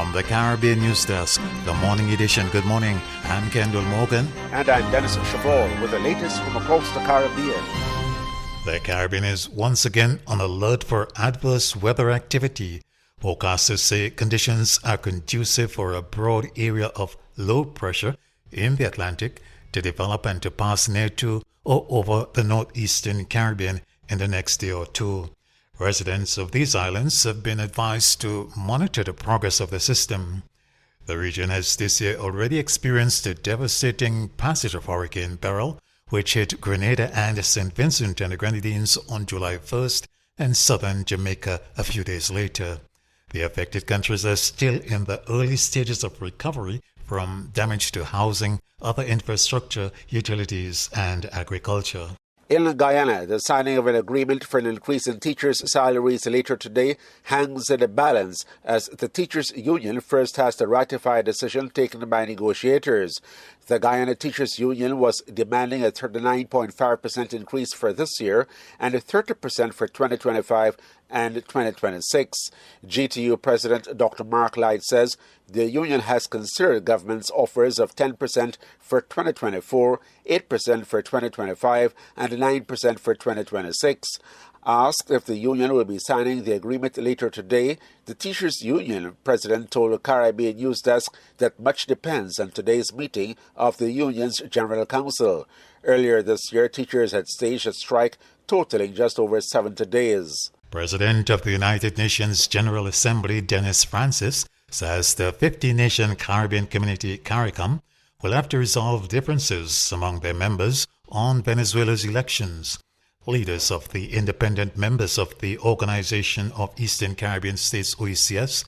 From the Caribbean News Desk, the morning edition. Good morning. I'm Kendol Morgan. And I'm Denis Chabrol with the latest from across the Caribbean. The Caribbean is once again on alert for adverse weather activity. Forecasters say conditions are conducive for a broad area of low pressure in the Atlantic to develop and to pass near to or over the northeastern Caribbean in the next day or two. Residents of these islands have been advised to monitor the progress of the system. The region has this year already experienced a devastating passage of Hurricane Beryl, which hit Grenada and St. Vincent and the Grenadines on July 1st and southern Jamaica a few days later. The affected countries are still in the early stages of recovery from damage to housing, other infrastructure, utilities, and agriculture. In Guyana, the signing of an agreement for an increase in teachers' salaries later today hangs in the balance as the teachers' union first has to ratify a decision taken by negotiators. The Guyana Teachers Union was demanding a 39.5% increase for this year and a 30% for 2025 and 2026. GTU President Dr. Mark Light says the union has considered government's offers of 10% for 2024, 8% for 2025, and 9% for 2026. Asked if the union will be signing the agreement later today, the Teachers Union president told the Caribbean News Desk that much depends on today's meeting of the union's General Council. Earlier this year, teachers had staged a strike totaling just over 70 days. President of the United Nations General Assembly Denis Francis says the 50-nation Caribbean community CARICOM will have to resolve differences among their members on Venezuela's elections. Leaders of the independent members of the Organization of Eastern Caribbean States OECS,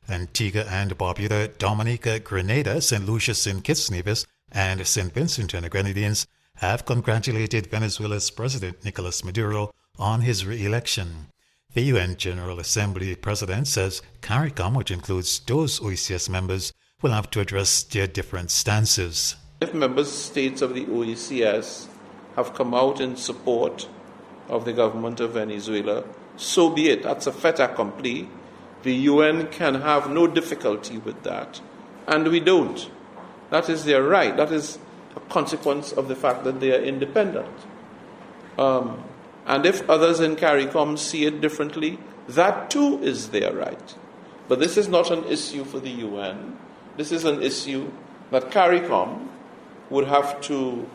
Antigua and Barbuda, Dominica, Grenada, St. Lucia, St. Kitts Nevis, and St. Vincent and the Grenadines have congratulated Venezuela's President Nicolas Maduro on his re-election. The UN General Assembly President says CARICOM, which includes those OECS members, will have to address their different stances. If member states of the OECS have come out in support of the government of Venezuela, so be it. That's a fait accompli. The UN can have no difficulty with that. And we don't. That is their right. That is a consequence of the fact that they are independent. And if others in CARICOM see it differently, that too is their right. But this is not an issue for the UN. This is an issue that CARICOM would have to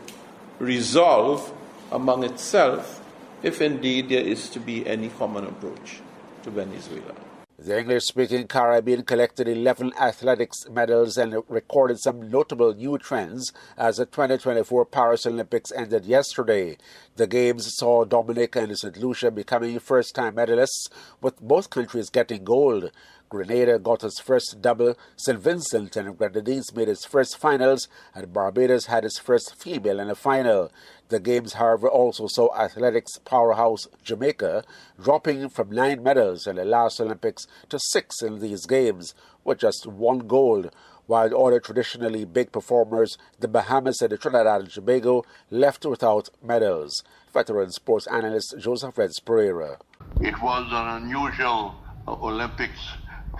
resolve among itself if indeed there is to be any common approach to Venezuela. The English-speaking Caribbean collected 11 athletics medals and recorded some notable new trends as the 2024 Paris Olympics ended yesterday. The Games saw Dominica and St. Lucia becoming first-time medalists, with both countries getting gold. Grenada got its first double, St. Vincent and Grenadines made its first finals, and Barbados had its first female in a final. The Games, however, also saw athletics powerhouse Jamaica dropping from 9 medals in the last Olympics to 6 in these Games, with just 1 gold, while other traditionally big performers, the Bahamas and the Trinidad and Tobago, left without medals. Veteran sports analyst Joseph Reds Pereira. It was an unusual Olympics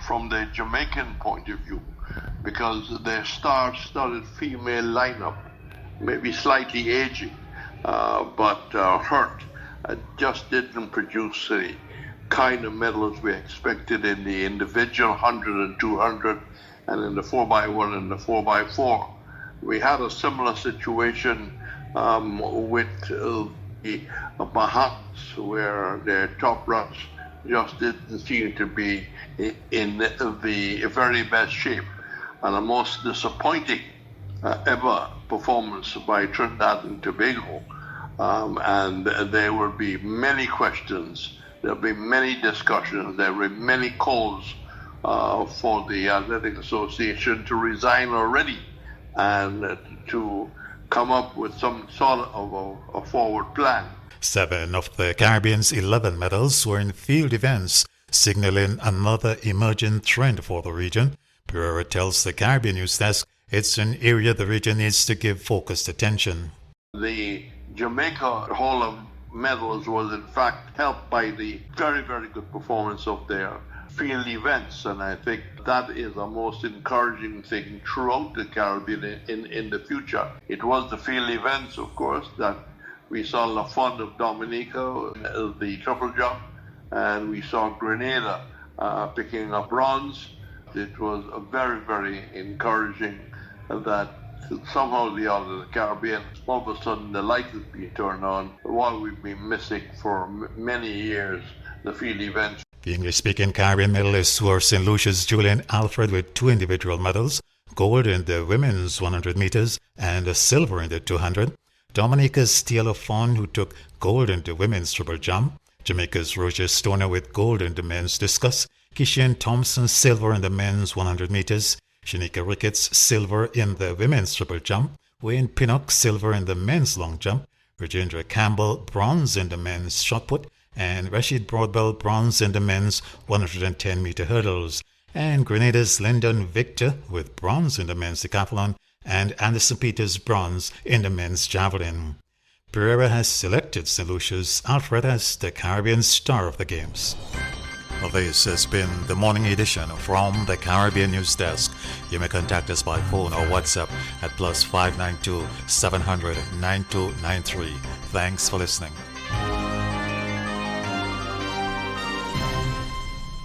from the Jamaican point of view, because their star-studded female lineup, maybe slightly aging, but hurt, just didn't produce the kind of medals we expected in the individual 100 and 200 and in the 4x1 and the 4x4. We had a similar situation with the Bahamas, where their top runs just didn't seem to be in the very best shape. And the most disappointing ever performance by Trinidad and Tobago. And there will be many questions, there will be many discussions, there will be many calls for the Athletic Association to resign already and to come up with some sort of a forward plan. 7 of the Caribbean's 11 medals were in field events, signaling another emerging trend for the region. Pereira tells the Caribbean News Desk it's an area the region needs to give focused attention. The Jamaica haul of medals was in fact helped by the very, very good performance of their field events, and I think that is a most encouraging thing throughout the Caribbean in the future. It was the field events, of course, that we saw La Fond of Dominica, the triple jump, and we saw Grenada picking up bronze. It was very, very encouraging that somehow or the other, the Caribbean, all of a sudden the light has been turned on while we've been missing for many years the field events. The English-speaking Caribbean medalists were St. Lucia's Julian Alfred with 2 individual medals, gold in the women's 100 meters and a silver in the 200. Dominica's Tia Lafond, who took gold in the women's triple jump. Jamaica's Roger Stoner with gold in the men's discus. Kishan Thompson silver in the men's 100 meters. Shanika Ricketts silver in the women's triple jump. Wayne Pinnock silver in the men's long jump. Rajendra Campbell bronze in the men's shot put. And Rashid Broadbell bronze in the men's 110-meter hurdles. And Grenada's Lyndon Victor with bronze in the men's decathlon. And Anderson Peters bronze in the men's javelin. Pereira has selected St. Lucia's Alfred as the Caribbean star of the Games. Well, this has been the morning edition from the Caribbean News Desk. You may contact us by phone or WhatsApp at +592 700 9293. Thanks for listening.